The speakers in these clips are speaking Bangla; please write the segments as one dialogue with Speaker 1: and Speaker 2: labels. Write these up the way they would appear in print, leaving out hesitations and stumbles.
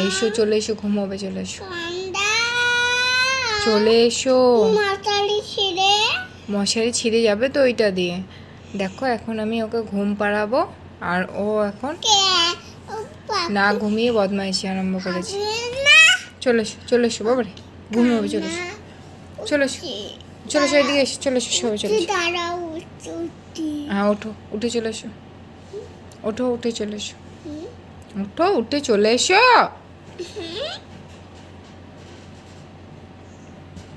Speaker 1: এসো চলে এসো ঘুমোবে চলে এসো চলে এসো মশারি ছিঁড়ে যাবে তো ওইটা দিয়ে দেখো এখন আমি ওকে ঘুম পাড়াবো আর ও এখন না ঘুমিয়ে বদমাইশি আরম্ভ করেছে চলে এসো বাবারে ঘুমিয়ে চলে এসো চলে এসো চলে এসো এদিকে এসো চলে এসো সবাই চলে এসো হ্যাঁ ওঠো উঠে চলে এসো ওঠো উঠে চলে এসো ওঠো উঠে চলে এসো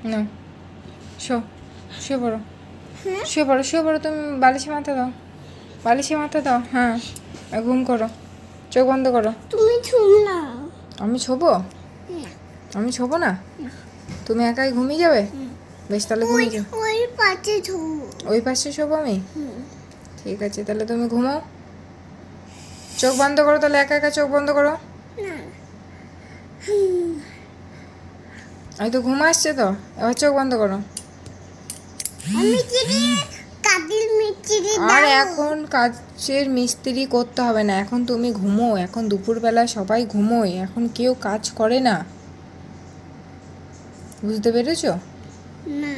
Speaker 1: না শুয়ে পড়ো শুয়ে পড়ো তুমি বালিশে মাথা দাও হ্যাঁ ঘুম করো চোখ বন্ধ করো
Speaker 2: তুমি না
Speaker 1: আমি ছোবো না তুমি একাই ঘুমিয়ে যাবে বেশ তাহলে ঘুমিয়ে যাও ওই পাশে শোবো আমি ঠিক আছে তাহলে তুমি ঘুমাও চোখ বন্ধ করো তাহলে একা একা চোখ বন্ধ করো এই তো ঘুম আসছে তো এবার চোখ বন্ধ করো আর এখন কাজের মিস্ত্রি করতে হবে না এখন তুমি ঘুমো এখন দুপুরবেলা সবাই ঘুমোয় এখন কেউ কাজ করে না বুঝতে পেরেছো
Speaker 2: না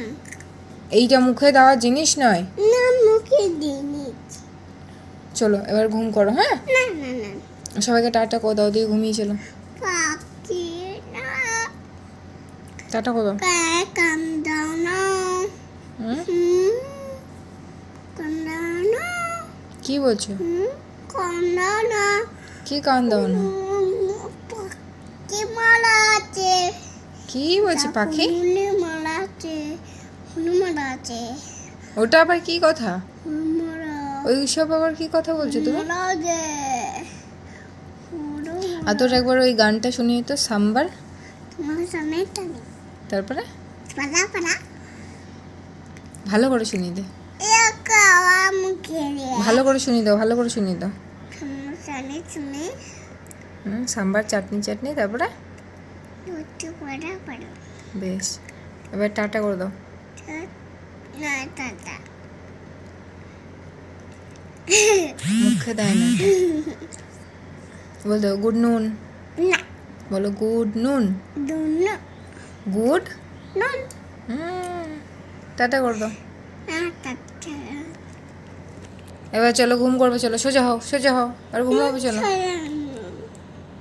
Speaker 1: এইটা মুখে দেওয়ার জিনিস নয়
Speaker 2: না মুখে দিইনি
Speaker 1: চলো এবার ঘুম করো হ্যাঁ
Speaker 2: না না না
Speaker 1: সবাইকে টাটা করে দাও দিয়ে ঘুমিয়ে চলো
Speaker 2: পাখি না
Speaker 1: টাটা করে দাও
Speaker 2: কাম দাও না
Speaker 1: কি বলছো কি কান দাও না কি বলছে পাখি ওটা আবার কি কথা ওই সব আবার কি কথা বলছো তুমি আর তোর একবার ওই গানটা শুনিয়ে তো সাম্বার তারপরে ভালো করে শুনিয়ে দে ভালো করে শুনিয়ে দাও সাম্বার চাটনি তারপরে বেশ এবার টাটা করে দাও মুখে দেয় না বলো গুড নুন বলো গুড নুন গুড টাটা করে দাও এবার চলো ঘুম করবে চলো সোজা হও আর ঘুমাবে চলো